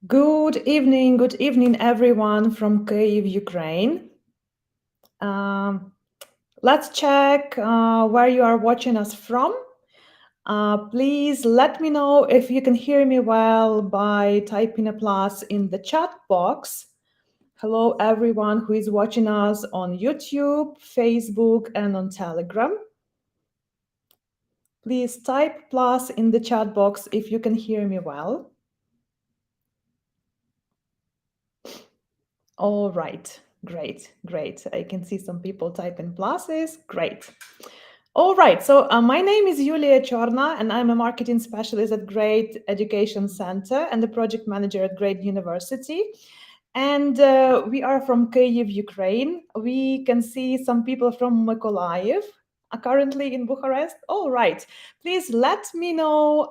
Good evening, everyone from Kyiv, Ukraine. Let's check where you are watching us from. Please let me know if you can hear me well by typing a plus in the chat box. Hello, everyone who is watching us on YouTube, Facebook, and on Telegram. Please type plus in the chat box if you can hear me well. All right, great. I can see some people typing pluses, great. All right, so my name is Yulia Chorna, and I'm a marketing specialist at Great Education Center and the project manager at Great University. And we are from Kyiv, Ukraine. We can see some people from Mykolaiv, currently in Bucharest. All right, please let me know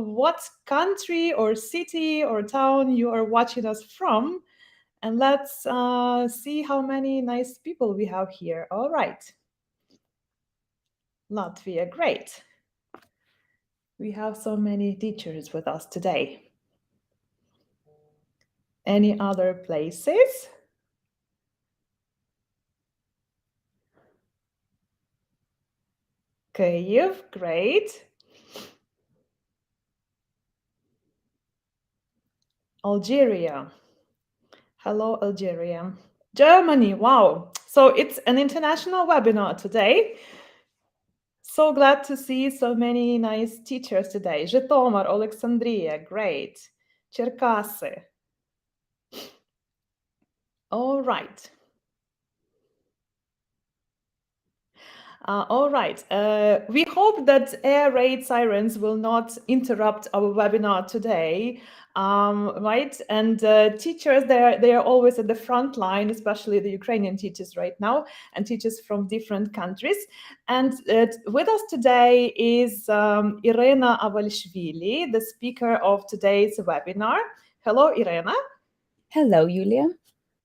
what country or city or town you are watching us from. And let's see how many nice people we have here. All right. Latvia, great. We have so many teachers with us today. Any other places? Kyiv, great. Algeria. Hello, Algeria. Germany, wow. So it's an international webinar today. So glad to see so many nice teachers today. Zhytomyr, Alexandria, great. Cherkasy. All right. All right. We hope that air raid sirens will not interrupt our webinar today, right? And teachers, they are always at the front line, especially the Ukrainian teachers right now, and teachers from different countries. And with us today is Irena Avalishvili, the speaker of today's webinar. Hello, Irena. Hello, Yulia.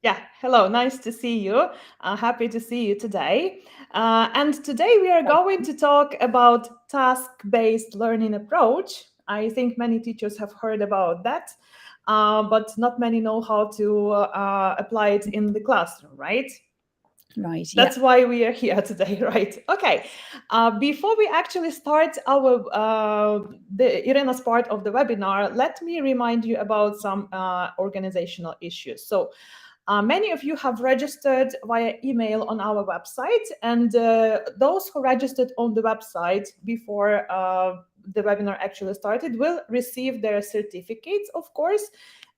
Yeah, hello, nice to see you. Happy to see you today. And today we are going to talk about task-based learning approach. I think many teachers have heard about that, but not many know how to apply it in the classroom, right? Right, That's why we are here today, right? Okay. Before we actually start the Irena's part of the webinar, let me remind you about some organizational issues. So many of you have registered via email on our website, and those who registered on the website before the webinar actually started will receive their certificates, of course,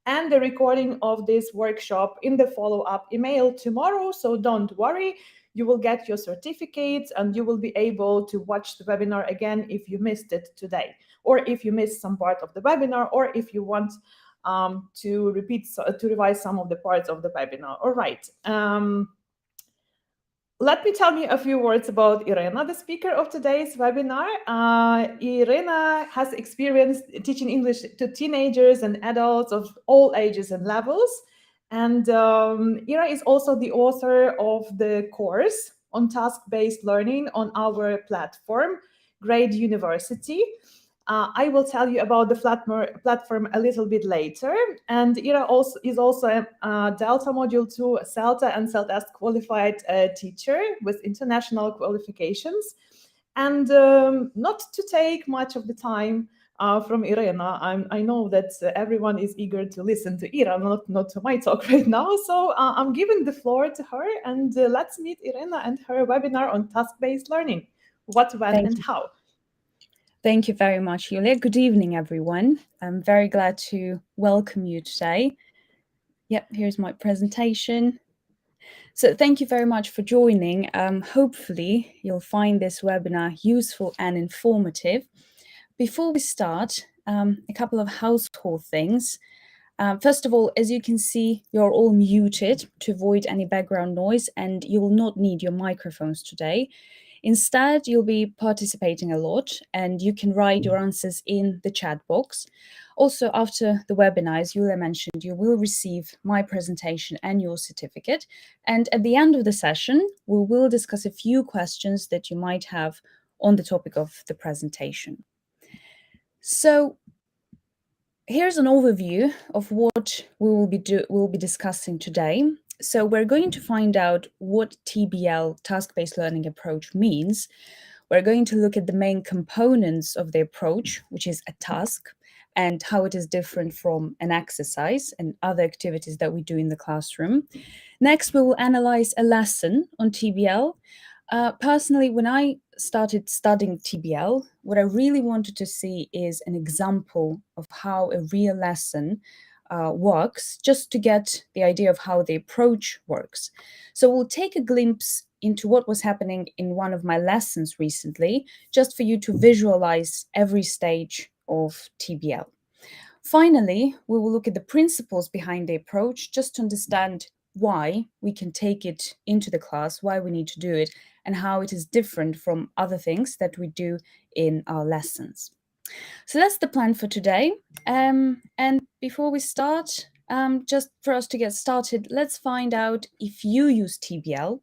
and the recording of this workshop in the follow-up email tomorrow. So don't worry, you will get your certificates and you will be able to watch the webinar again if you missed it today, or if you missed some part of the webinar, or if you want to revise some of the parts of the webinar. All right. Let me tell you a few words about Irena, the speaker of today's webinar. Irena has experience teaching English to teenagers and adults of all ages and levels. And Irena is also the author of the course on task-based learning on our platform, Great University. I will tell you about the platform a little bit later. And Ira is also a Delta Module 2 CELTA and CELTAS qualified teacher with international qualifications. And not to take much of the time from Irena, I know that everyone is eager to listen to Ira, not to my talk right now. So I'm giving the floor to her, and let's meet Irena and her webinar on task-based learning. What, when, and how. Thank you very much, Yulia. Good evening, everyone. I'm very glad to welcome you today. Yep, here's my presentation. So thank you very much for joining. Hopefully, you'll find this webinar useful and informative. Before we start, a couple of household things. First of all, as you can see, you're all muted to avoid any background noise, and you will not need your microphones today. Instead, you'll be participating a lot, and you can write your answers in the chat box. Also, after the webinar, as Yulia mentioned, you will receive my presentation and your certificate. And at the end of the session, we will discuss a few questions that you might have on the topic of the presentation. So, here's an overview of what we'll be discussing today. So we're going to find out what TBL, task-based learning approach, means. We're going to look at the main components of the approach, which is a task, and how it is different from an exercise and other activities that we do in the classroom. Next, we will analyze a lesson on TBL. Personally, when I started studying TBL, what I really wanted to see is an example of how a real lesson works, just to get the idea of how the approach works. So we'll take a glimpse into what was happening in one of my lessons recently, just for you to visualize every stage of TBL. Finally, we will look at the principles behind the approach, just to understand why we can take it into the class, why we need to do it, and how it is different from other things that we do in our lessons. So that's the plan for today. And before we start, just for us to get started, let's find out if you use TBL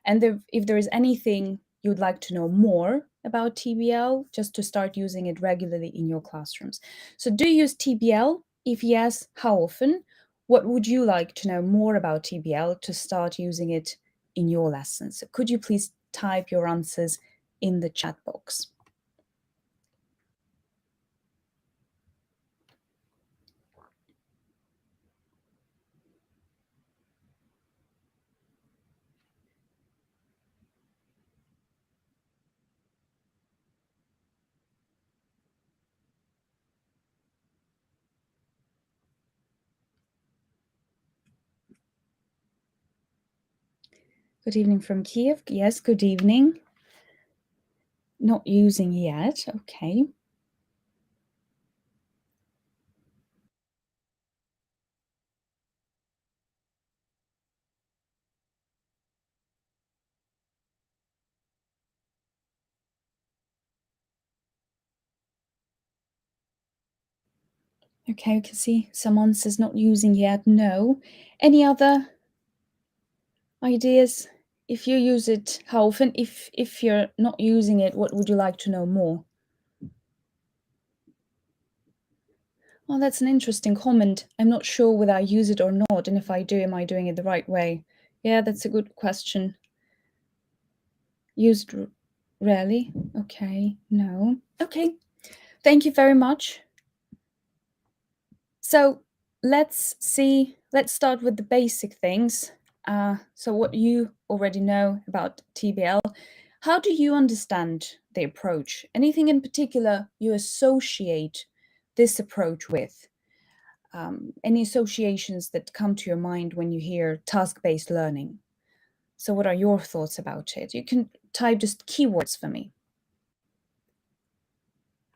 and if there is anything you'd like to know more about TBL, just to start using it regularly in your classrooms. So do you use TBL? If yes, how often? What would you like to know more about TBL to start using it in your lessons? So could you please type your answers in the chat box? Good evening from Kiev. Yes, good evening. Not using yet. Okay. Okay, you can see some answers not using yet. No. Any other ideas? If you use it, how often? If you're not using it, what would you like to know more? Well, that's an interesting comment. I'm not sure whether I use it or not, and if I do, am I doing it the right way? Yeah, that's a good question. Used rarely? Okay, no. Okay, thank you very much. So let's start with the basic things. So what you already know about TBL, how do you understand the approach? Anything in particular you associate this approach with? Any associations that come to your mind when you hear task-based learning? So what are your thoughts about it? You can type just keywords for me.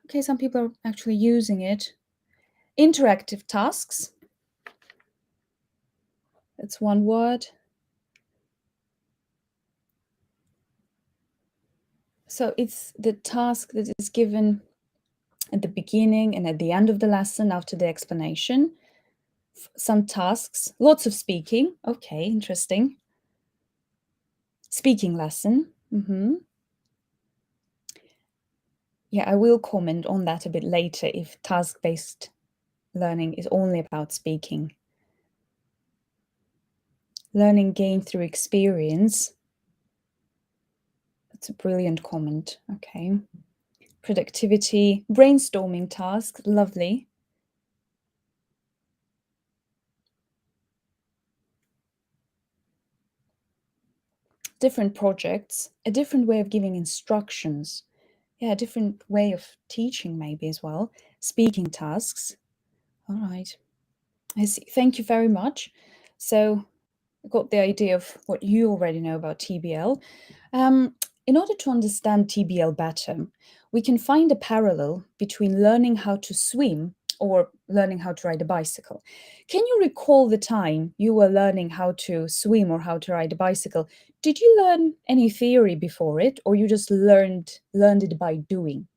Okay, some people are actually using it. Interactive tasks. That's one word. So it's the task that is given at the beginning and at the end of the lesson after the explanation. Some tasks, lots of speaking. Okay, interesting. Speaking lesson. Yeah, I will comment on that a bit later if task-based learning is only about speaking. Learning gained through experience. That's a brilliant comment. Okay. Productivity, brainstorming tasks, lovely. Different projects, a different way of giving instructions. Yeah, a different way of teaching maybe as well. Speaking tasks. All right. I see. Thank you very much. So I got the idea of what you already know about TBL. In order to understand TBL better, we can find a parallel between learning how to swim or learning how to ride a bicycle. Can you recall the time you were learning how to swim or how to ride a bicycle? Did you learn any theory before it, or you just learned it by doing?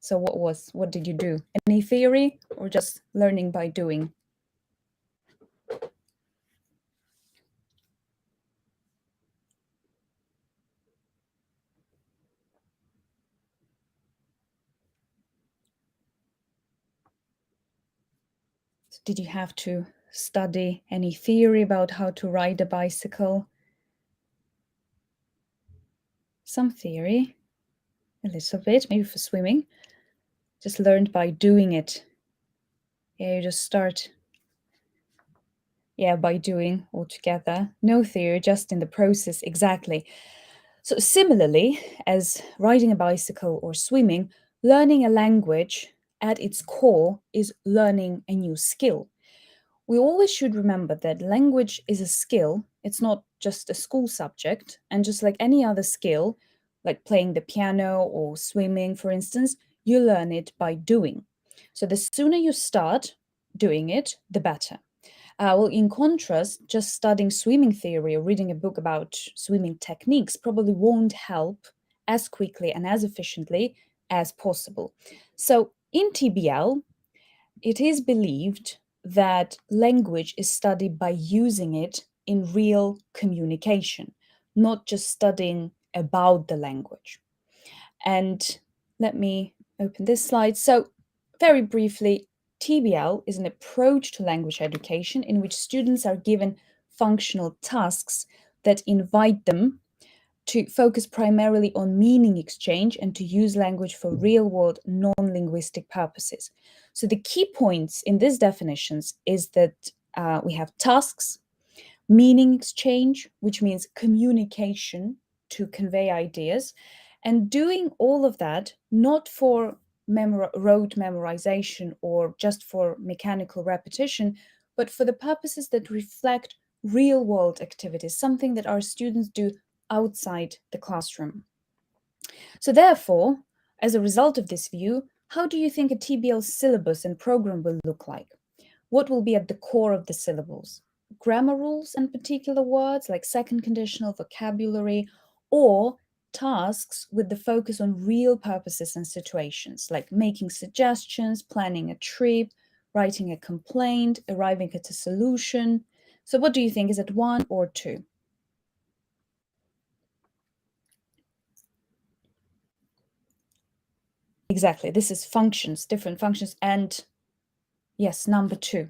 So what did you do? Any theory or just learning by doing? Did you have to study any theory about how to ride a bicycle? Some theory, a little bit, maybe for swimming. Just learned by doing it. Yeah, you just start, by doing altogether. No theory, just in the process, exactly. So similarly, as riding a bicycle or swimming, learning a language at its core is learning a new skill. We always should remember that language is a skill. It's not just a school subject. And just like any other skill, like playing the piano or swimming, for instance, you learn it by doing. So the sooner you start doing it, the better. Well, in contrast, just studying swimming theory or reading a book about swimming techniques probably won't help as quickly and as efficiently as possible. So in TBL, it is believed that language is studied by using it in real communication, not just studying about the language. And let me open this slide. So, very briefly, TBL is an approach to language education in which students are given functional tasks that invite them to focus primarily on meaning exchange and to use language for real-world non-linguistic purposes. So the key points in these definitions is that we have tasks, meaning exchange, which means communication to convey ideas, and doing all of that not for rote memorization or just for mechanical repetition, but for the purposes that reflect real-world activities, something that our students do outside the classroom. So therefore, as a result of this view, how do you think a TBL syllabus and program will look like? What will be at the core of the syllables? Grammar rules and particular words like second conditional vocabulary, or tasks with the focus on real purposes and situations like making suggestions, planning a trip, writing a complaint, arriving at a solution. So what do you think? Is it 1 or 2? Exactly. This is functions, different functions. And yes, number 2.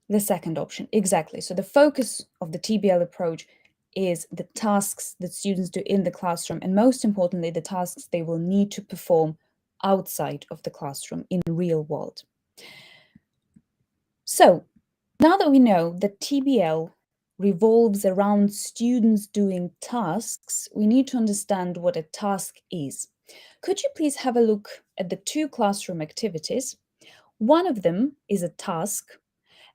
The second option. Exactly. So the focus of the TBL approach is the tasks that students do in the classroom, and most importantly, the tasks they will need to perform outside of the classroom in the real world. So now that we know that TBL revolves around students doing tasks, we need to understand what a task is. Could you please have a look at the 2 classroom activities? One of them is a task,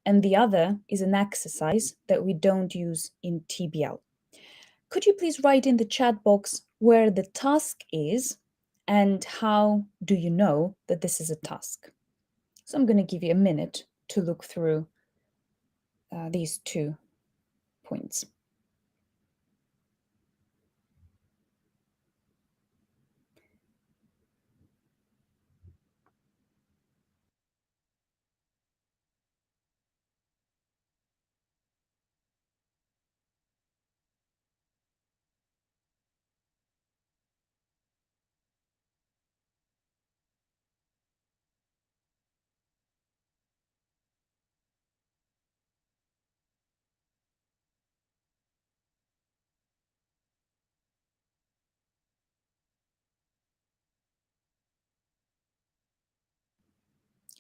and the other is an exercise that we don't use in TBL. Could you please write in the chat box where the task is and how do you know that this is a task? So I'm going to give you a minute to look through these 2 points.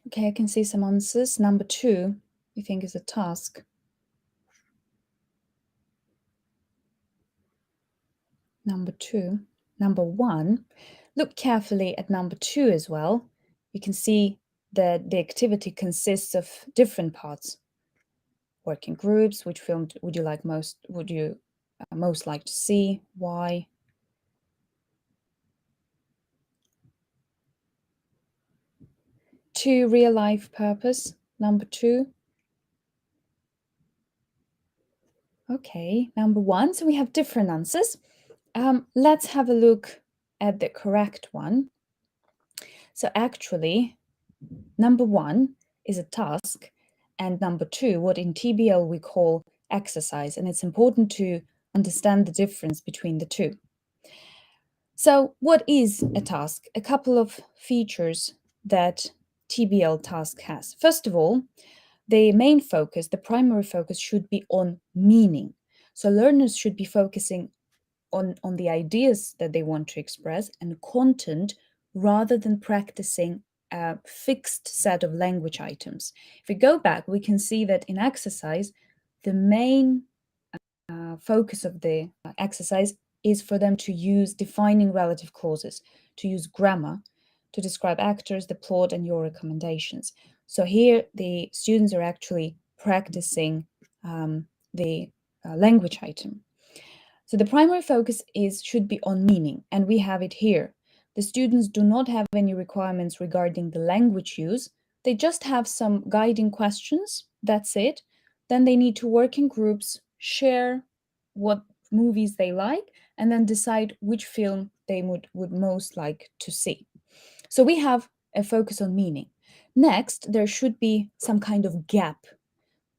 Okay, I can see some answers. Number 2, you think is a task. Number 2. Number 1, look carefully at number 2 as well. You can see that the activity consists of different parts. Working groups, which film would you most like to see? Why? To real life purpose, number 2. Okay, number 1. So we have different answers. Let's have a look at the correct one. So actually, number 1 is a task, and number 2, what in TBL we call exercise. And it's important to understand the difference between the 2. So what is a task? A couple of features that TBL task has. First of all, the main focus, the primary focus, should be on meaning. So learners should be focusing on the ideas that they want to express and content rather than practicing a fixed set of language items. If we go back, we can see that in exercise, the main focus of the exercise is for them to use defining relative clauses, to use grammar, to describe actors, the plot, and your recommendations. So here the students are actually practicing the language item. So the primary focus should be on meaning, and we have it here. The students do not have any requirements regarding the language use. They just have some guiding questions. That's it. Then they need to work in groups, share what movies they like, and then decide which film they would most like to see. So we have a focus on meaning. Next, there should be some kind of gap,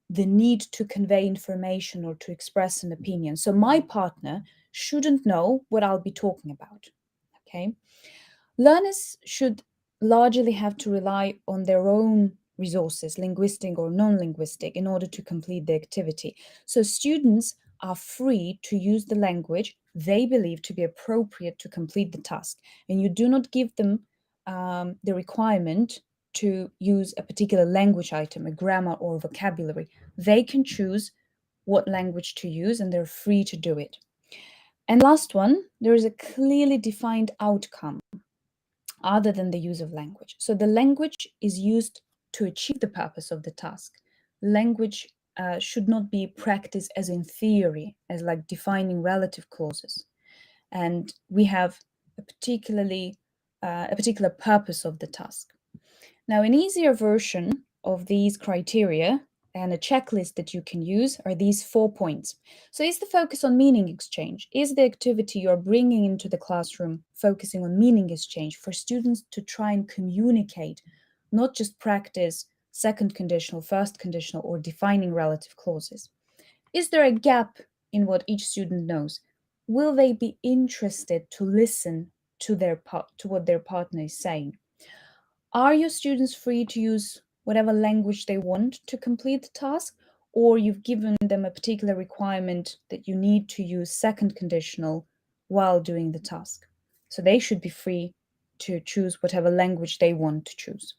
the need to convey information or to express an opinion. So my partner shouldn't know what I'll be talking about. Okay. Learners should largely have to rely on their own resources, linguistic or non-linguistic, in order to complete the activity. So students are free to use the language they believe to be appropriate to complete the task. And you do not give them the requirement to use a particular language item, a grammar or vocabulary. They can choose what language to use and they're free to do it. And last one, there is a clearly defined outcome other than the use of language. So the language is used to achieve the purpose of the task. Language should not be practiced as in theory, as like defining relative clauses. And we have a particular purpose of the task. Now, an easier version of these criteria and a checklist that you can use are these 4 points. So is the focus on meaning exchange? Is the activity you're bringing into the classroom focusing on meaning exchange for students to try and communicate, not just practice second conditional, first conditional, or defining relative clauses? Is there a gap in what each student knows? Will they be interested to listen to what their partner is saying? Are your students free to use whatever language they want to complete the task, or you've given them a particular requirement that you need to use second conditional while doing the task? So they should be free to choose whatever language they want to choose.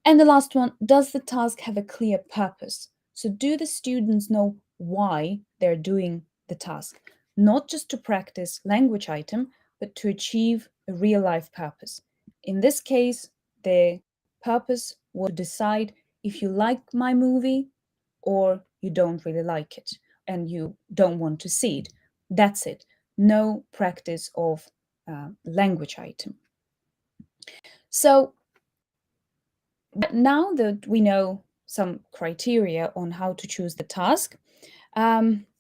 And the last one, does the task have a clear purpose? So do the students know why they're doing the task? Not just to practice language item, but to achieve a real life purpose. In this case, the purpose was to decide if you like my movie or you don't really like it and you don't want to see it. That's it. No practice of language item. So now that we know some criteria on how to choose the task,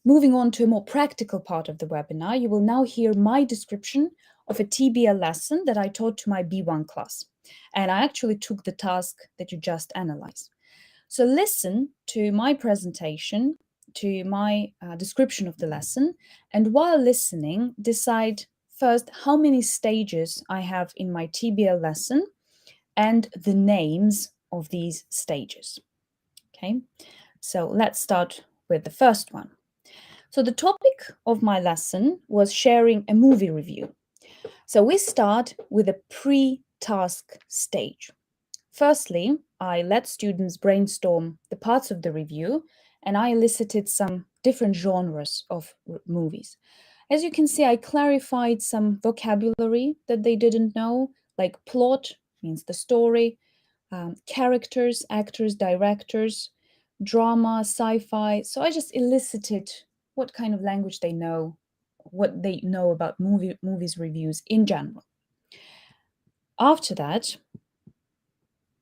moving on to a more practical part of the webinar, you will now hear my description of a TBL lesson that I taught to my B1 class. And I actually took the task that you just analyzed. So listen to my presentation, to my description of the lesson, and while listening, decide first how many stages I have in my TBL lesson and the names of these stages. Okay, so let's start with the first one. So the topic of my lesson was sharing a movie review. So we start with a pre-task stage. Firstly, I let students brainstorm the parts of the review, and I elicited some different genres of movies. As you can see, I clarified some vocabulary that they didn't know, like plot means the story, characters, actors, directors, drama, sci-fi. So I just elicited what kind of language they know, what they know about movies reviews in general. After that,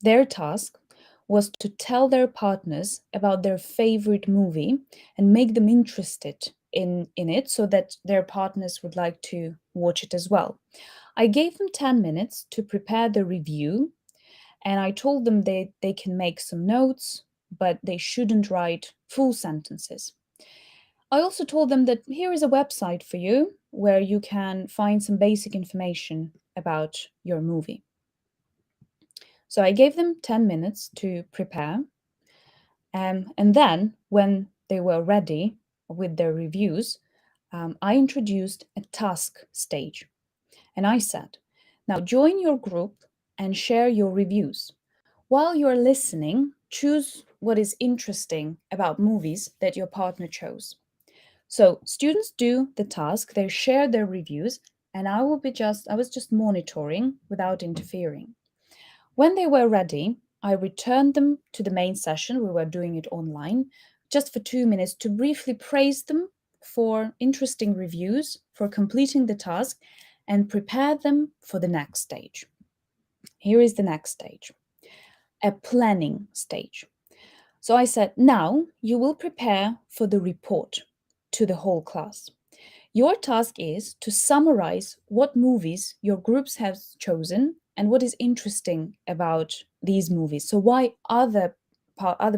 their task was to tell their partners about their favorite movie and make them interested in it so that their partners would like to watch it as well. I gave them 10 minutes to prepare the review, and I told them they can make some notes, but they shouldn't write full sentences. I also told them that here is a website for you where you can find some basic information about your movie. So I gave them 10 minutes to prepare. And then when they were ready with their reviews, I introduced a task stage. And I said, now join your group and share your reviews. While you're listening, choose what is interesting about movies that your partner chose. So students do the task, they share their reviews, and I was just monitoring without interfering. When they were ready, I returned them to the main session. We were doing it online, just for 2 minutes to briefly praise them for interesting reviews, for completing the task, and prepare them for the next stage. Here is the next stage, a planning stage. So I said, now you will prepare for the report to the whole class. Your task is to summarize what movies your groups have chosen and what is interesting about these movies. So why other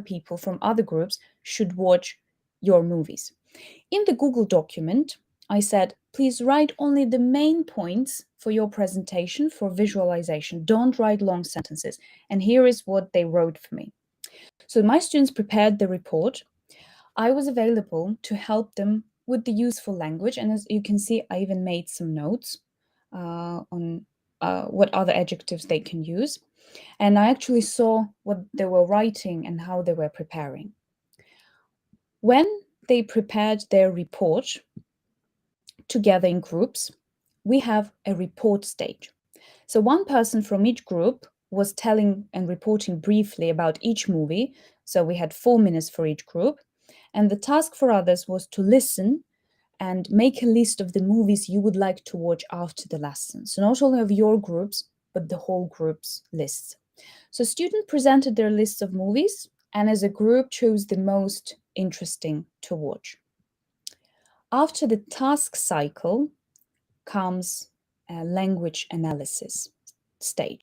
people from other groups should watch your movies. In the Google document, I said, please write only the main points for your presentation for visualization. Don't write long sentences. And here is what they wrote for me. So my students prepared the report. I was available to help them with the useful language. And as you can see, I even made some notes on what other adjectives they can use. And I actually saw what they were writing and how they were preparing. When they prepared their report together in groups, we have a report stage. So one person from each group was telling and reporting briefly about each movie. So we had 4 minutes for each group. And the task for others was to listen and make a list of the movies you would like to watch after the lesson. So not only of your groups, but the whole group's lists. So students presented their lists of movies and as a group chose the most interesting to watch. After the task cycle comes a language analysis stage,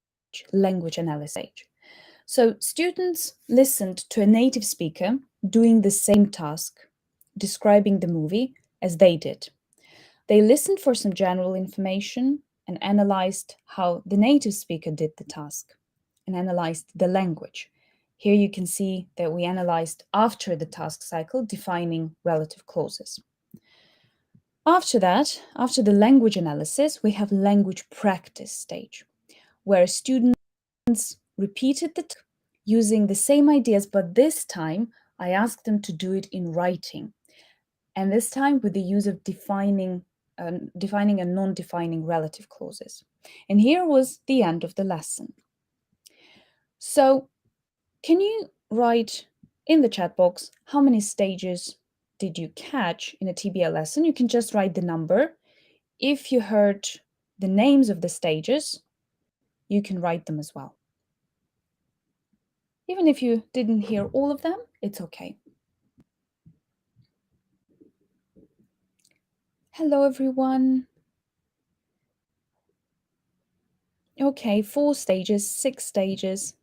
So students listened to a native speaker doing the same task, describing the movie as they did. They listened for some general information and analyzed how the native speaker did the task and analyzed the language. Here you can see that we analyzed after the task cycle, defining relative clauses. After that, after the language analysis, we have language practice stage, where students repeated the task using the same ideas, but this time I asked them to do it in writing. And this time with the use of defining and non-defining relative clauses. And here was the end of the lesson. So can you write in the chat box how many stages did you catch in a TBL lesson? You can just write the number. If you heard the names of the stages, you can write them as well. Even if you didn't hear all of them, it's okay. Hello, everyone. Okay, 4 stages, 6 stages.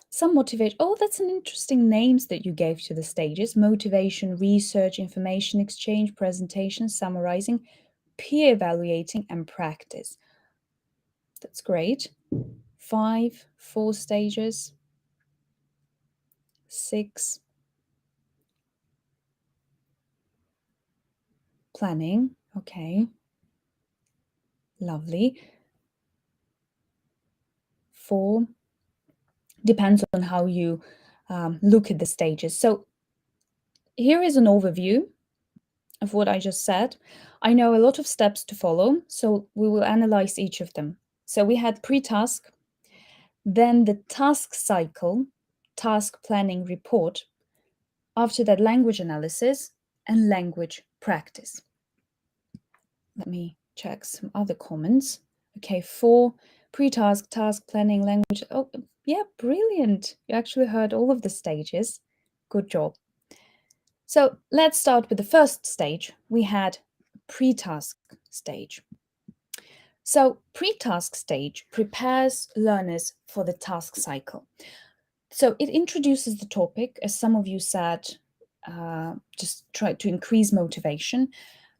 Some motivation. Oh, that's an interesting names that you gave to the stages. Motivation, research, information exchange, presentation, summarizing, peer evaluating, and practice. That's great. 5, 4 stages. 6. Planning. Okay. Lovely. 4. Depends on how you look at the stages. So here is an overview of what I just said. I know a lot of steps to follow, so we will analyze each of them. So we had pre-task, then the task cycle, task planning report, after that language analysis and language practice. Let me check some other comments. Okay, 4, pre-task, task planning, language. Oh, yeah, brilliant. You actually heard all of the stages. Good job. So let's start with the first stage. We had pre-task stage. So pre-task stage prepares learners for the task cycle. So it introduces the topic, as some of you said, just try to increase motivation.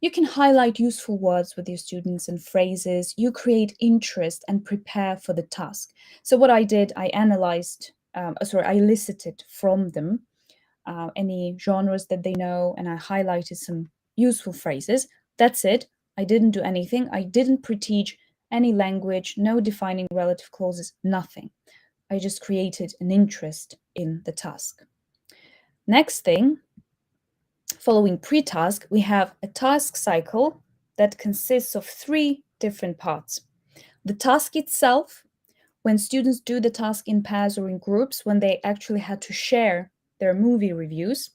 You can highlight useful words with your students and phrases. You create interest and prepare for the task. So what I did, I I elicited from them any genres that they know, and I highlighted some useful phrases. That's it. I didn't do anything. I didn't pre-teach any language, no defining relative clauses, nothing. I just created an interest in the task. Next thing, following pre-task, we have a task cycle that consists of 3 different parts. The task itself, when students do the task in pairs or in groups, when they actually had to share their movie reviews.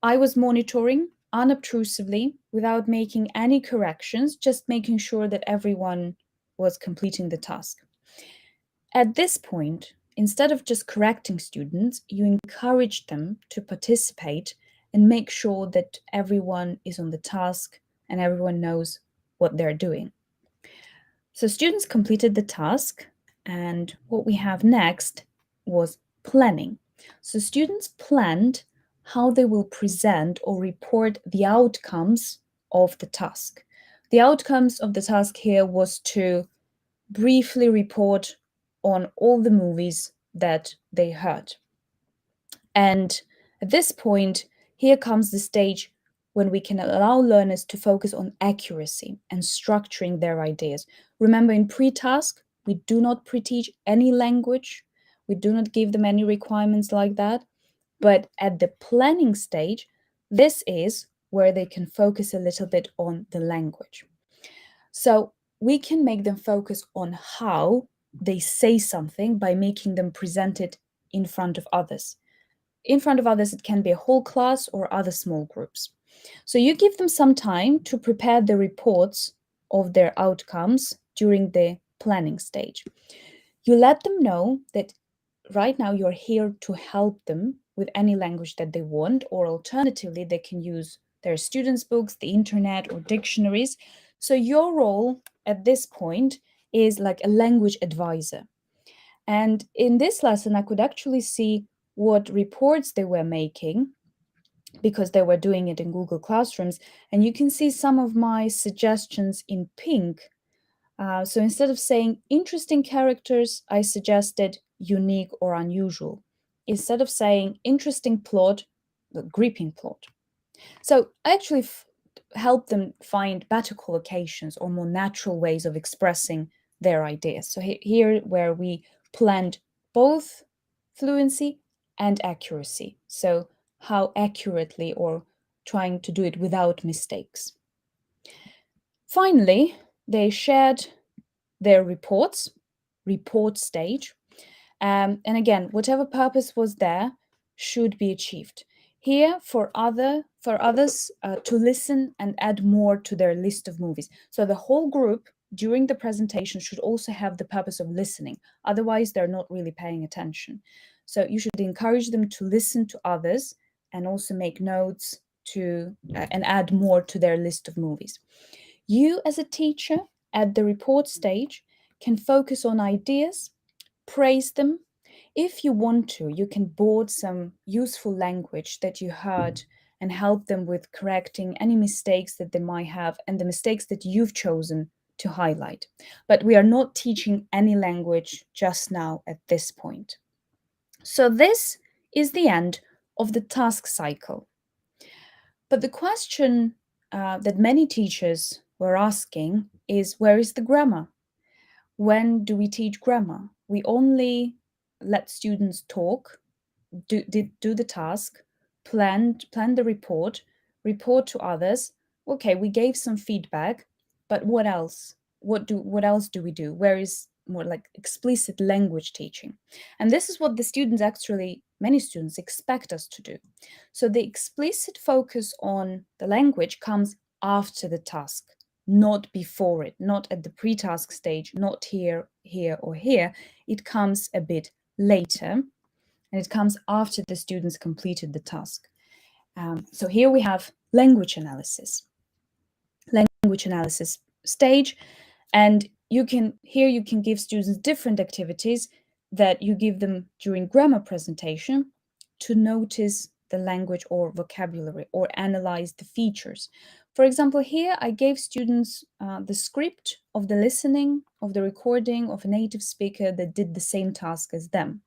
I was monitoring unobtrusively without making any corrections, just making sure that everyone was completing the task. At this point, instead of just correcting students, you encourage them to participate and make sure that everyone is on the task and everyone knows what they're doing. So students completed the task, and what we have next was planning. So students planned how they will present or report the outcomes of the task. The outcomes of the task here was to briefly report on all the movies that they heard. And at this point, here comes the stage when we can allow learners to focus on accuracy and structuring their ideas. Remember, in pre-task, we do not pre-teach any language. We do not give them any requirements like that. But at the planning stage, this is where they can focus a little bit on the language. So we can make them focus on how they say something by making them present it in front of others. In front of others, it can be a whole class or other small groups. So you give them some time to prepare the reports of their outcomes during the planning stage. You let them know that right now you're here to help them with any language that they want, or alternatively, they can use their students' books, the internet, or dictionaries. So your role at this point is like a language advisor. And in this lesson, I could actually see what reports they were making because they were doing it in Google Classrooms. And you can see some of my suggestions in pink. So instead of saying interesting characters, I suggested unique or unusual. Instead of saying interesting plot, the gripping plot. So I actually help them find better collocations or more natural ways of expressing their ideas. So here where we planned both fluency and accuracy. So how accurately or trying to do it without mistakes. Finally, they shared their reports, report stage. And again, whatever purpose was there should be achieved. Here, for others to listen and add more to their list of movies. So the whole group during the presentation should also have the purpose of listening. Otherwise, they're not really paying attention. So you should encourage them to listen to others and also make notes to and add more to their list of movies. You, as a teacher, at the report stage, can focus on ideas, praise them. If you want to, you can board some useful language that you heard and help them with correcting any mistakes that they might have and the mistakes that you've chosen to highlight. But we are not teaching any language just now at this point. So this is the end of the task cycle. But the question that many teachers were asking is, where is the grammar? When do we teach grammar? We only let students talk, do the task, plan the report to others. Okay, we gave some feedback, but what else? What else do we do? Where is more like explicit language teaching? And this is what the students actually, many students expect us to do. So the explicit focus on the language comes after the task, not before it, not at the pre-task stage, not here, or here. It comes a bit later, and it comes after the students completed the task. So here we have language analysis stage, and you can give students different activities that you give them during grammar presentation to notice the language or vocabulary or analyze the features. For example, here I gave students the script of the listening, of the recording of a native speaker that did the same task as them.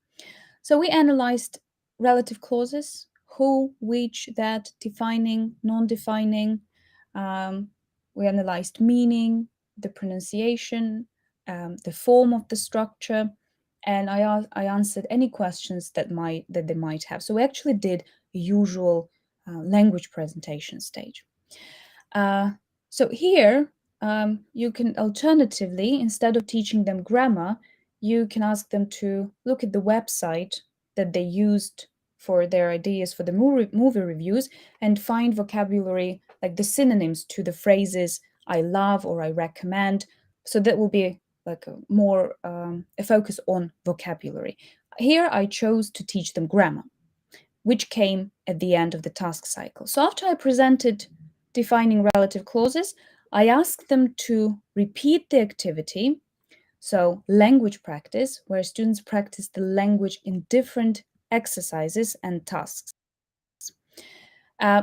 So we analyzed relative clauses, who, which, that, defining, non-defining. We analyzed meaning, the pronunciation, the form of the structure, and I answered any questions that they might have. So we actually did a usual language presentation stage. So here you can alternatively, instead of teaching them grammar, you can ask them to look at the website that they used for their ideas for the movie reviews and find vocabulary like the synonyms to the phrases I love or I recommend. So that will be like a more a focus on vocabulary. Here I chose to teach them grammar, which came at the end of the task cycle. So after I presented defining relative clauses, I asked them to repeat the activity. So language practice, where students practice the language in different exercises and tasks.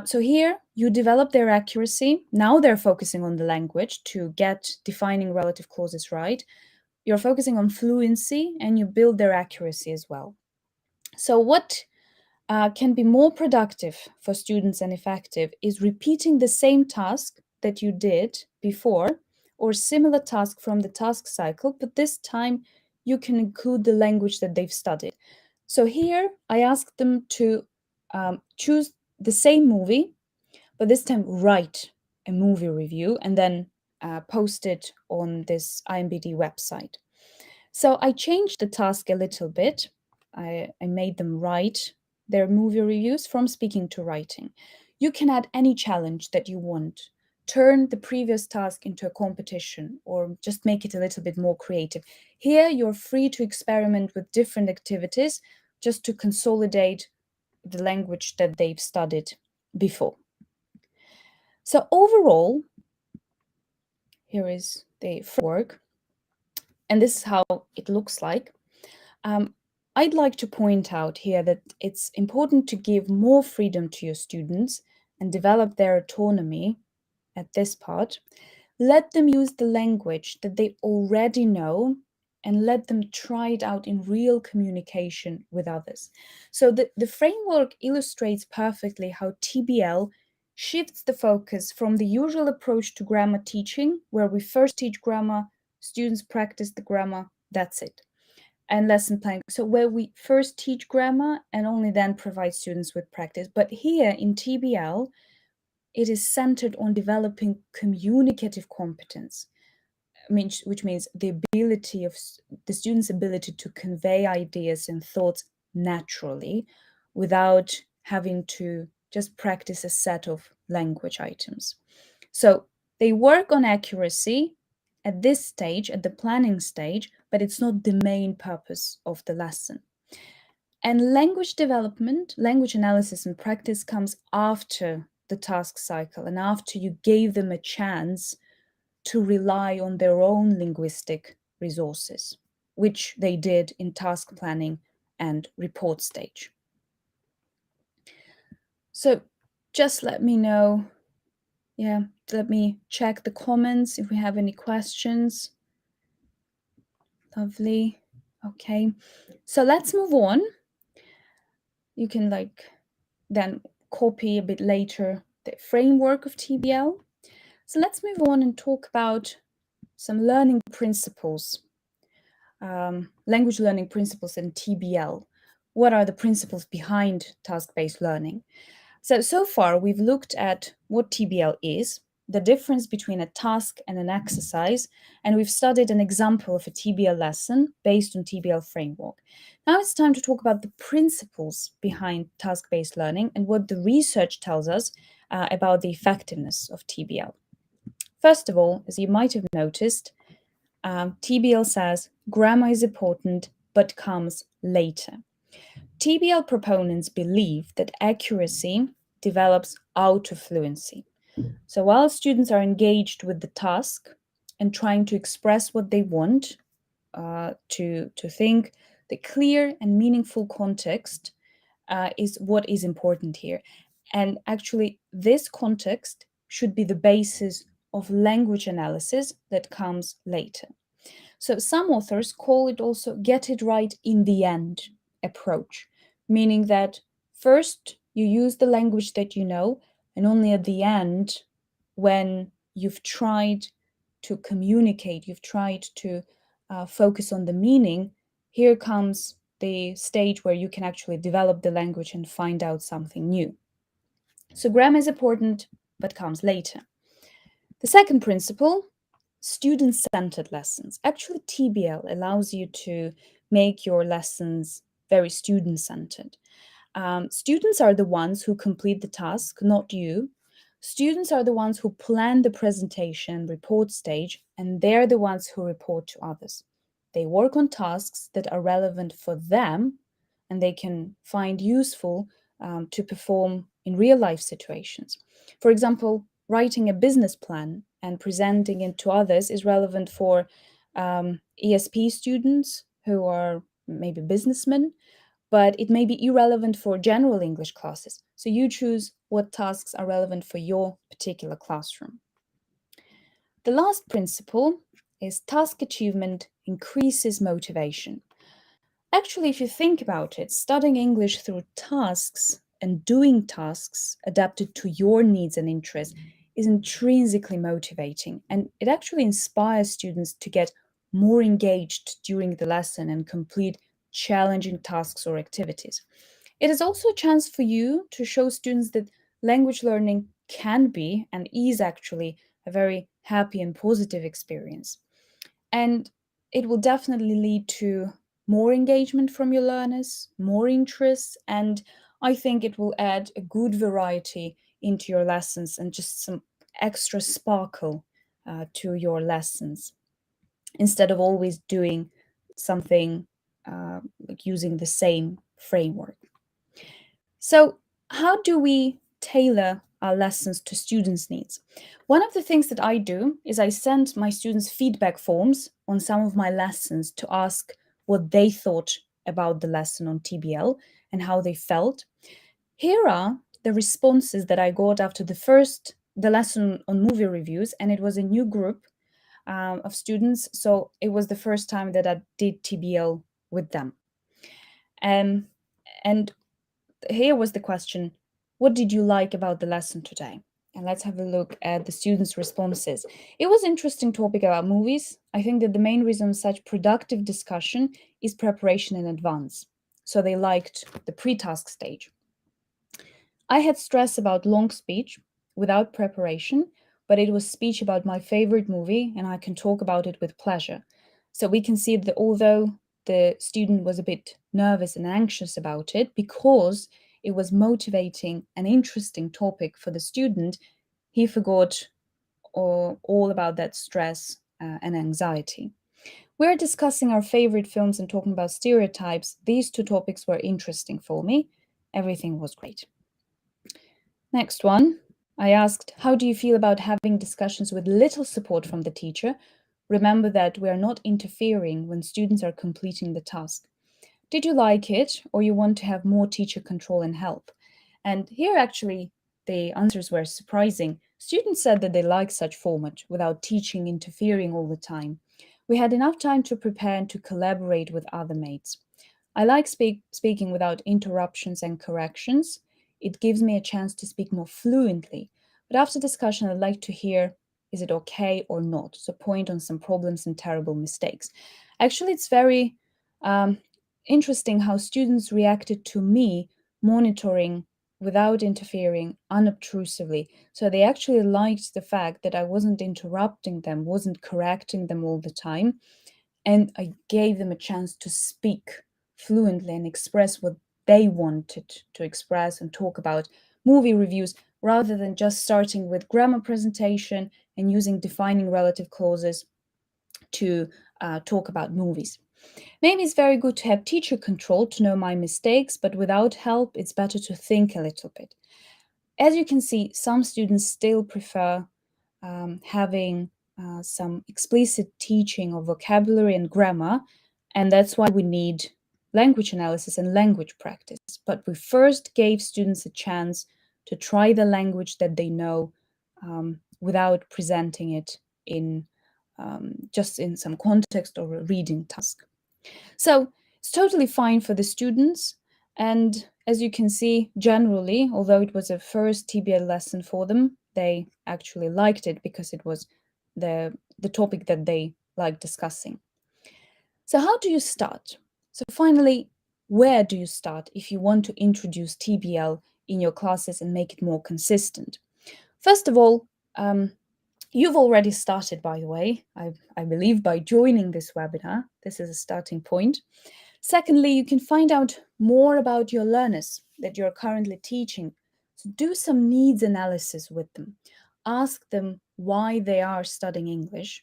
So here you develop their accuracy. Now they're focusing on the language to get defining relative clauses right. You're focusing on fluency and you build their accuracy as well. So what can be more productive for students and effective is repeating the same task that you did before or similar task from the task cycle, but this time you can include the language that they've studied. So here I asked them to choose the same movie, but this time write a movie review and then post it on this IMBD website. So I changed the task a little bit. I made them write their movie reviews from speaking to writing. You can add any challenge that you want. Turn the previous task into a competition or just make it a little bit more creative. Here, you're free to experiment with different activities just to consolidate the language that they've studied before. So overall, here is the framework, and this is how it looks like. I'd like to point out here that it's important to give more freedom to your students and develop their autonomy at this part. Let them use the language that they already know and let them try it out in real communication with others. So the framework illustrates perfectly how TBL shifts the focus from the usual approach to grammar teaching, where we first teach grammar, students practice the grammar, that's it, and lesson planning. So where we first teach grammar and only then provide students with practice. But here in TBL, it is centered on developing communicative competence, which means the ability of the student's ability to convey ideas and thoughts naturally without having to just practice a set of language items. So they work on accuracy at this stage, at the planning stage, but it's not the main purpose of the lesson. And language development, language analysis and practice comes after the task cycle and after you gave them a chance to rely on their own linguistic resources, which they did in task planning and report stage. So just let me know. Yeah, let me check the comments if we have any questions. Lovely. Okay, so let's move on. You can then copy a bit later the framework of TBL. So let's move on and talk about some learning principles, language learning principles in TBL. What are the principles behind task-based learning? So far, we've looked at what TBL is, the difference between a task and an exercise, and we've studied an example of a TBL lesson based on TBL framework. Now it's time to talk about the principles behind task-based learning and what the research tells us about the effectiveness of TBL. First of all, as you might have noticed, TBL says grammar is important, but comes later. TBL proponents believe that accuracy develops out of fluency. So while students are engaged with the task and trying to express what they want to think, the clear and meaningful context is what is important here. And actually, this context should be the basis of language analysis that comes later. So some authors call it also get it right in the end approach, meaning that first you use the language that you know, and only at the end, when you've tried to communicate, you've tried to focus on the meaning, here comes the stage where you can actually develop the language and find out something new. So grammar is important, but comes later. The second principle, student-centered lessons. Actually, TBL allows you to make your lessons very student-centered. Students are the ones who complete the task, not you. Students are the ones who plan the presentation, report stage, and they're the ones who report to others. They work on tasks that are relevant for them and they can find useful to perform in real life situations. For example, writing a business plan and presenting it to others is relevant for ESP students who are maybe businessmen, but it may be irrelevant for general English classes. So you choose what tasks are relevant for your particular classroom. The last principle is task achievement increases motivation. Actually, if you think about it, studying English through tasks and doing tasks adapted to your needs and interests is intrinsically motivating, and it actually inspires students to get more engaged during the lesson and complete challenging tasks or activities. It is also a chance for you to show students that language learning can be and is actually a very happy and positive experience. And it will definitely lead to more engagement from your learners, more interest, and I think it will add a good variety into your lessons and just some extra sparkle to your lessons instead of always doing something like using the same framework. So, how do we tailor our lessons to students' needs? One of the things that I do is I send my students feedback forms on some of my lessons to ask what they thought about the lesson on TBL and how they felt. Here are the responses that I got after the lesson on movie reviews, and it was a new group of students, so it was the first time that I did TBL with them. And here was the question, what did you like about the lesson today? And let's have a look at the students' responses. It was an interesting topic about movies. I think that the main reason such productive discussion is preparation in advance. So they liked the pre-task stage. I had stress about long speech without preparation, but it was speech about my favorite movie and I can talk about it with pleasure. So we can see that although the student was a bit nervous and anxious about it because it was motivating and interesting topic for the student, he forgot all about that stress and anxiety. We're discussing our favorite films and talking about stereotypes. These two topics were interesting for me. Everything was great. Next one, I asked, how do you feel about having discussions with little support from the teacher? Remember that we are not interfering when students are completing the task. Did you like it, or you want to have more teacher control and help? And here actually the answers were surprising. Students said that they like such format without teaching interfering all the time. We had enough time to prepare and to collaborate with other mates. I like speaking without interruptions and corrections. It gives me a chance to speak more fluently. But after discussion, I'd like to hear, is it okay or not? So point on some problems and terrible mistakes. Actually, it's very interesting how students reacted to me monitoring without interfering unobtrusively. So they actually liked the fact that I wasn't interrupting them, wasn't correcting them all the time. And I gave them a chance to speak fluently and express what they wanted to express and talk about movie reviews rather than just starting with grammar presentation and using defining relative clauses to talk about movies. Maybe it's very good to have teacher control to know my mistakes, but without help, it's better to think a little bit. As you can see, some students still prefer having some explicit teaching of vocabulary and grammar, and that's why we need language analysis and language practice, but we first gave students a chance to try the language that they know without presenting it in just in some context or a reading task. So it's totally fine for the students. And as you can see, generally, although it was a first TBL lesson for them, they actually liked it because it was the topic that they like discussing. So how do you start? So finally, where do you start if you want to introduce TBL in your classes and make it more consistent? First of all, you've already started, by the way, I believe, by joining this webinar. This is a starting point. Secondly, you can find out more about your learners that you're currently teaching. So do some needs analysis with them. Ask them why they are studying English,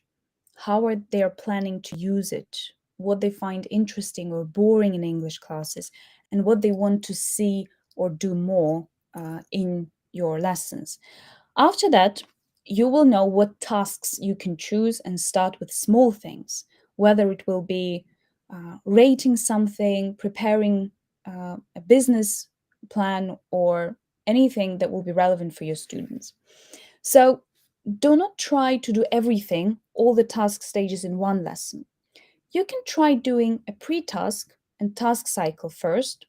how they are planning to use it, what they find interesting or boring in English classes, and what they want to see or do more in your lessons. After that, you will know what tasks you can choose and start with small things, whether it will be rating something, preparing a business plan, or anything that will be relevant for your students. So do not try to do everything, all the task stages in one lesson. You can try doing a pre-task and task cycle first.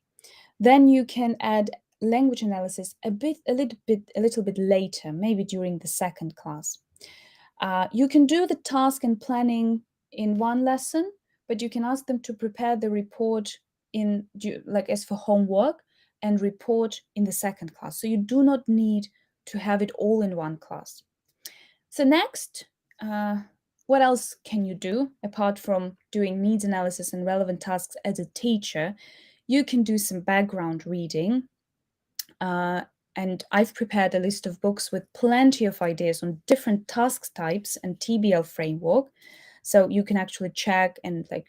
Then you can add language analysis a little bit later, maybe during the second class. You can do the task and planning in one lesson, but you can ask them to prepare the report like as for homework and report in the second class. So you do not need to have it all in one class. So next, what else can you do apart from doing needs analysis and relevant tasks as a teacher? You can do some background reading. And I've prepared a list of books with plenty of ideas on different task types and TBL framework. So you can actually check and like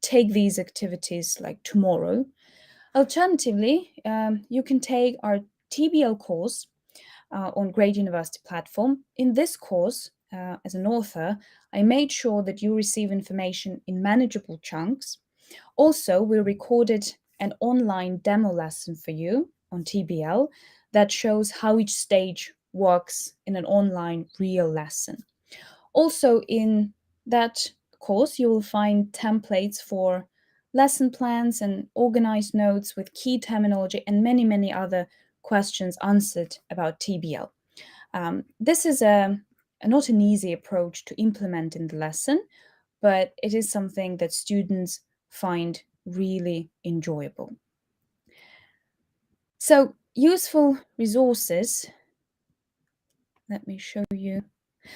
take these activities like tomorrow. Alternatively, you can take our TBL course on Great University platform. In this course, as an author, I made sure that you receive information in manageable chunks. Also, we recorded an online demo lesson for you on TBL that shows how each stage works in an online real lesson. Also, in that course, you will find templates for lesson plans and organized notes with key terminology and many, many other questions answered about TBL. This is not an easy approach to implement in the lesson, but it is something that students find really enjoyable. So useful resources, let me show you.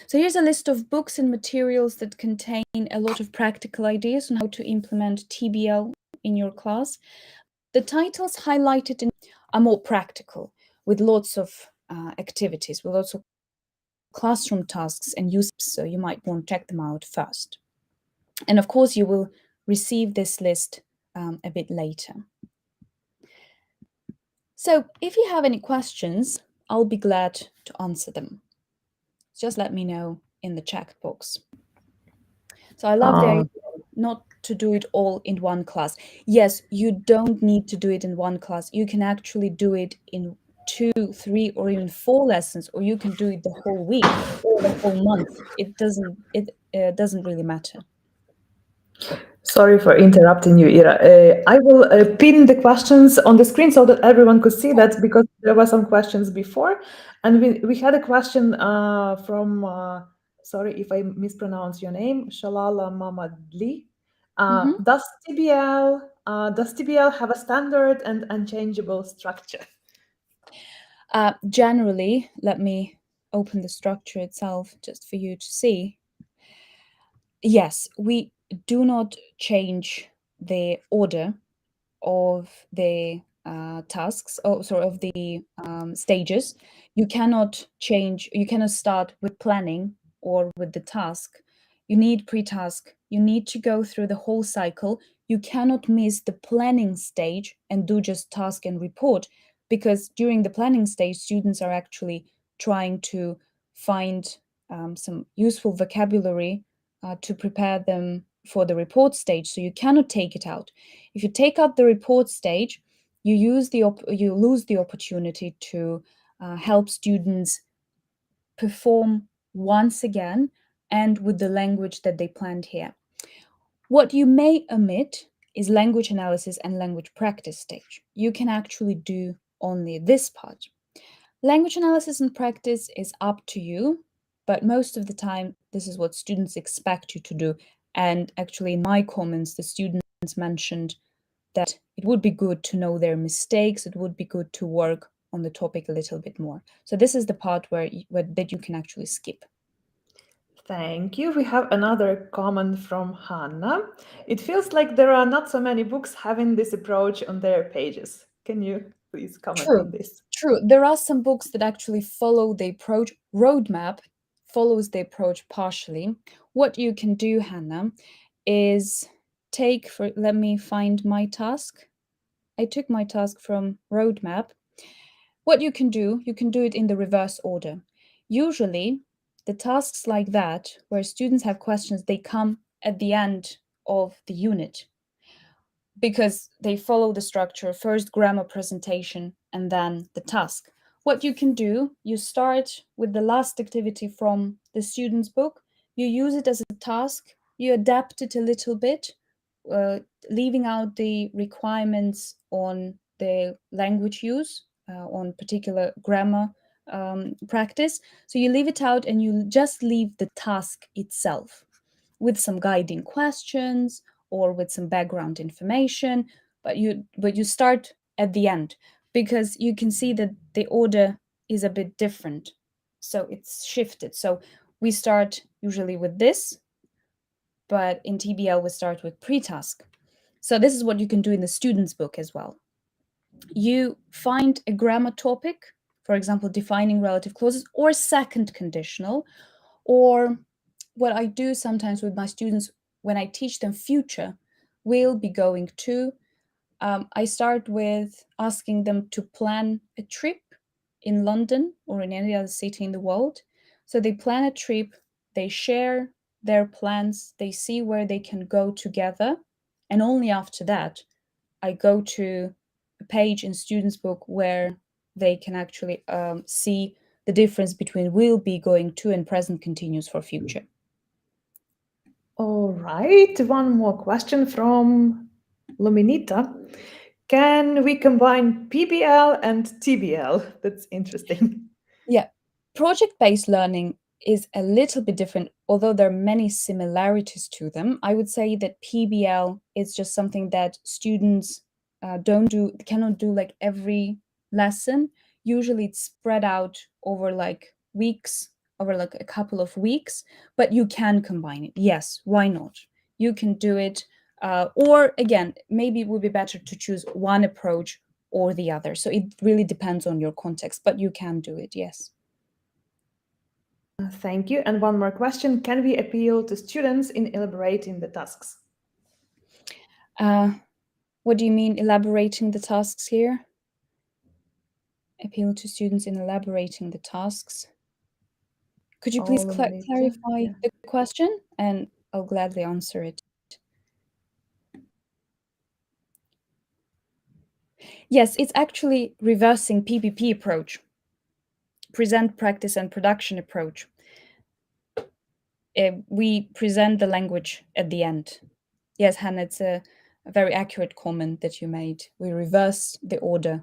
So here's a list of books and materials that contain a lot of practical ideas on how to implement TBL in your class. The titles highlighted are more practical, with lots of activities, with lots of classroom tasks and uses, so you might want to check them out first. And of course, you will receive this list a bit later. So if you have any questions, I'll be glad to answer them. Just let me know in the chat box. So I love the idea not to do it all in one class. Yes, you don't need to do it in one class. You can actually do it in 2, 3, or even 4 lessons, or you can do it the whole week or the whole month. It doesn't really matter. Sorry for interrupting you, Ira. I will pin the questions on the screen so that everyone could see that, because there were some questions before. And we had a question from, sorry if I mispronounce your name, Shalala Mamadli. Does TBL have a standard and unchangeable structure? Generally, let me open the structure itself just for you to see. Yes, we do not change the order of the tasks, of the stages. You cannot start with planning or with the task. You need pre-task. You need to go through the whole cycle. You cannot miss the planning stage and do just task and report, because during the planning stage, students are actually trying to find some useful vocabulary to prepare them for the report stage, so you cannot take it out. If you take out the report stage, you lose the opportunity to help students perform once again and with the language that they planned here. What you may omit is language analysis and language practice stage. You can actually do only this part. Language analysis and practice is up to you, but most of the time, this is what students expect you to do. And actually, in my comments, the students mentioned that it would be good to know their mistakes. It would be good to work on the topic a little bit more. So this is the part where that you can actually skip. Thank you. We have another comment from Hannah. It feels like there are not so many books having this approach on their pages. Can you please comment on this? True. There are some books that actually follow the approach. Roadmap follows the approach partially. What you can do, Hannah, is let me find my task. I took my task from Roadmap. What you can do it in the reverse order. Usually, the tasks like that, where students have questions, they come at the end of the unit because they follow the structure, first grammar presentation and then the task. What you can do, you start with the last activity from the student's book, you use it as a task, you adapt it a little bit, leaving out the requirements on the language use, on particular grammar practice. So you leave it out and you just leave the task itself with some guiding questions or with some background information, but you start at the end because you can see that the order is a bit different. So it's shifted. So we start usually with this, but in TBL we start with pre-task. So this is what you can do in the student's book as well. You find a grammar topic, for example, defining relative clauses or second conditional, or what I do sometimes with my students when I teach them future, will be going to, I start with asking them to plan a trip in London or in any other city in the world. So they plan a trip, they share their plans, they see where they can go together. And only after that, I go to a page in students' book where they can actually see the difference between will be, going to, and present continuous for future. All right, one more question from Luminita. Can we combine PBL and TBL? That's interesting. Yeah, project-based learning is a little bit different, although there are many similarities to them. I would say that PBL is just something that students cannot do like every lesson. Usually it's spread out over like weeks, over like a couple of weeks, but you can combine it. Yes, why not? You can do it. Or again, maybe it would be better to choose one approach or the other. So it really depends on your context, but you can do it, yes. Thank you. And one more question. Can we appeal to students in elaborating the tasks? What do you mean elaborating the tasks here? Appeal to students in elaborating the tasks. Could you please clarify the question, and I'll gladly answer it. Yes, it's actually reversing PPP approach, present, practice, and production approach. We present the language at the end. Yes, Hannah, it's a very accurate comment that you made. We reverse the order.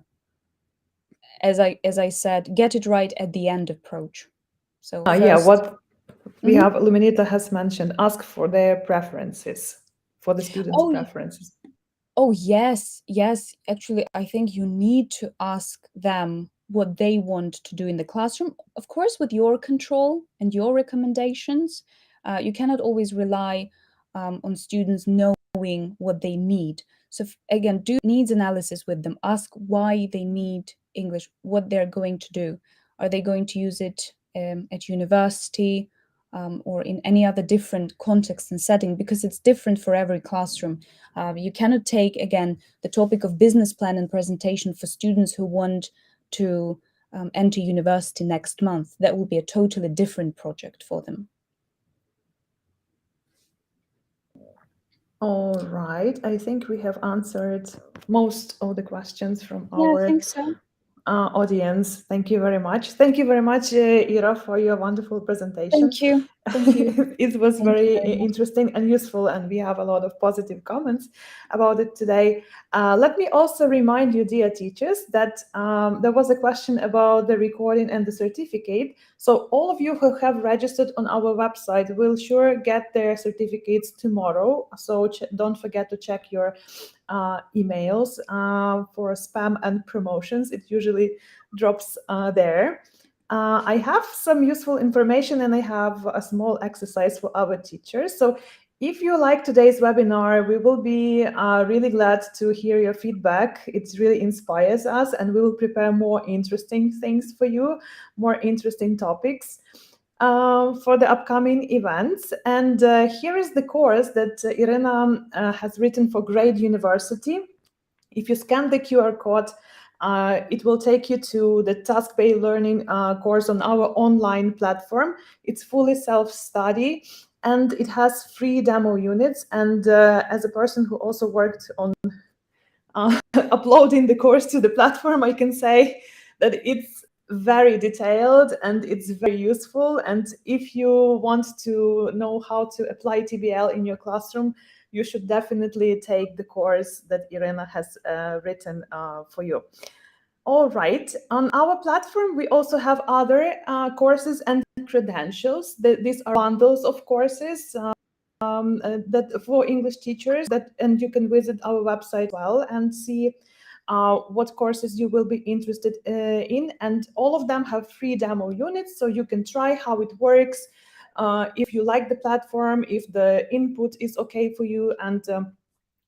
As I said, get it right at the end approach. So first, what we have, Luminita has mentioned, ask for their preferences, for the students' preferences. Oh, yes. Actually, I think you need to ask them what they want to do in the classroom. Of course, with your control and your recommendations, you cannot always rely on students knowing what they need. So again, do needs analysis with them. Ask why they need English, what they're going to do. Are they going to use it at university or in any other different context and setting? Because it's different for every classroom. You cannot take, again, the topic of business plan and presentation for students who want to enter university next month. That will be a totally different project for them. All right. I think we have answered most of the questions from Yeah, I our think so. audience. Thank you very much. Thank you very much, Ira, for your wonderful presentation. Thank you. Thank you. It was Thank you very very much. interesting and useful, and we have a lot of positive comments about it today. Let me also remind you, dear teachers, that there was a question about the recording and the certificate. So all of you who have registered on our website will sure get their certificates tomorrow. So don't forget to check your emails for spam and promotions. It usually drops there. I have some useful information and I have a small exercise for our teachers. So if you like today's webinar, we will be really glad to hear your feedback. It really inspires us and we will prepare more interesting things for you, more interesting topics for the upcoming events. And here is the course that Irena has written for Grade University. If you scan the QR code, it will take you to the task-based learning course on our online platform. It's fully self-study and it has free demo units. And as a person who also worked on uploading the course to the platform, I can say that it's very detailed and it's very useful. And if you want to know how to apply TBL in your classroom, you should definitely take the course that Irena has written for you. All right. On our platform, we also have other courses and credentials. These are bundles of courses that for English teachers. And you can visit our website as well and see what courses you will be interested in. And all of them have free demo units, so you can try how it works. If you like the platform, if the input is okay for you, and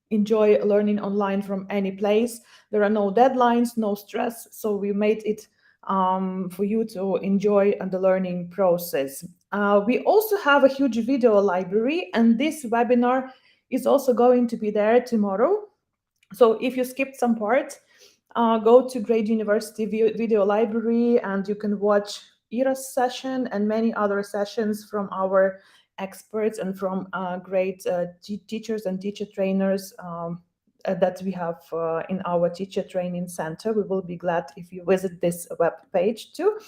enjoy learning online from any place. There are no deadlines, no stress, so we made it for you to enjoy the learning process. We also have a huge video library, and this webinar is also going to be there tomorrow. So if you skipped some part, go to Grade University video library and you can watch Ira's session and many other sessions from our experts and from great teachers and teacher trainers that we have in our teacher training center. We will be glad if you visit this web page too.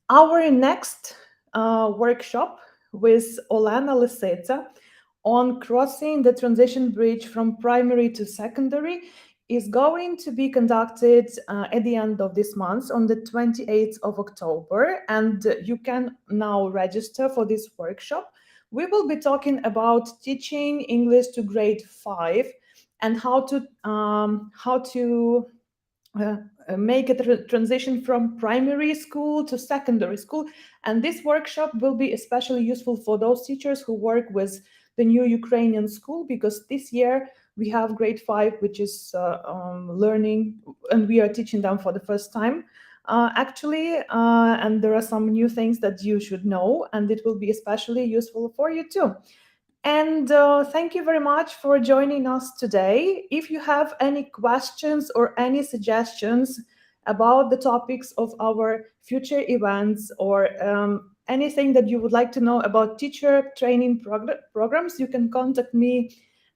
Our next workshop with Olena Liseta on crossing the transition bridge from primary to secondary is going to be conducted at the end of this month on the 28th of October, and you can now register for this workshop. We will be talking about teaching English to grade 5 and how to make a transition from primary school to secondary school. And this workshop will be especially useful for those teachers who work with the new Ukrainian school, because this year we have grade 5, which is learning, and we are teaching them for the first time, actually. And there are some new things that you should know, and it will be especially useful for you too. And thank you very much for joining us today. If you have any questions or any suggestions about the topics of our future events, or anything that you would like to know about teacher training programs, you can contact me,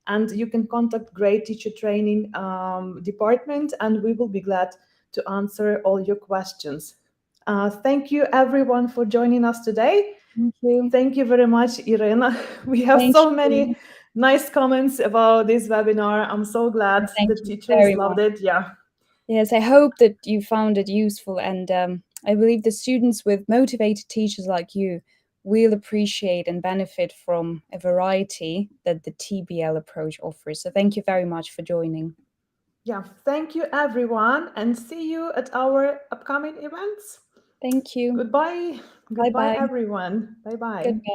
and you can contact Great Teacher Training Department, and we will be glad to answer all your questions. Thank you everyone for joining us today. Thank you. Thank you very much, Irena. We have Thank so you. many nice comments about this webinar. I'm so glad Thank the you teachers very loved much. it. Yeah. Yes, I hope that you found it useful, and I believe the students with motivated teachers like you will appreciate and benefit from a variety that the TBL approach offers. So thank you very much for joining. Yeah. Thank you, everyone, and see you at our upcoming events. Thank you. Goodbye. Goodbye, Bye-bye. everyone. Bye-bye. Goodbye.